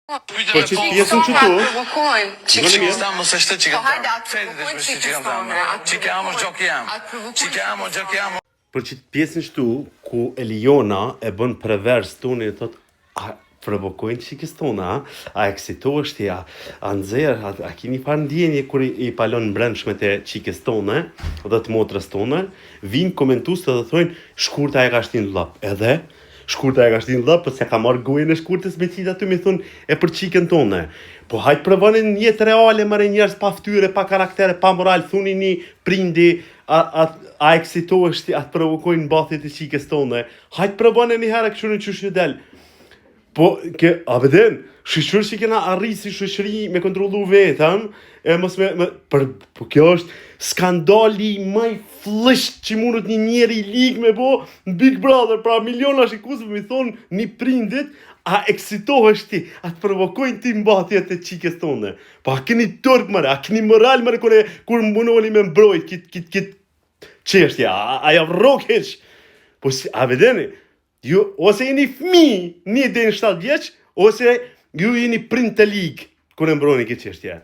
Po që pjesën që tu, Çike mos është çike. Çike amo gjok jam. Çike amo gjok jam. për që pjesën që tu, ku Eliona e bën pervers tonë, e thot, a provokojnë qikës tona, a eksitohësht ja, a nëzirë, a kini farë ndjenje kur i palon brendshme të qikës tonë, dhe të motrës tonë, vinë komentusë dhe thojnë, shkurta e ka shtin lap, edhe, shkurta e ka shtin lap, për se ka marrë gojën e shkurtës me qita të me thunë, e për qikën tonë. Po hajtë përvonin jetë reale, mëre njerës pa ftyre, pa karaktere, pa moral, thuni një prindi, a eksitohësht, a të provokojnë bathit e qikës tonë. Hajtë përvonin një herë këshurën që shqydel. Po, a veden, shqyqër që kena arrisi shqyqëri me kontrolu vetën, e mos po kjo është skandali maj flësht që mundët një njeri lig me bo në Big Brother, pra miliona shikusë me thonë një prindit, a eksitohësht ti, a të provokojnë ti mbathjet e qikës tonë. Po a keni tërk mëre, a keni moral mëre kur mbunoli me mbrojt, kit qeshtja, a ja vrok heq. Po a vedeni, ju, ose jeni fmi, një dhe në 7 vjeq, ose ju jeni prind të ligë, kër e mbrojni këtë qeshtja.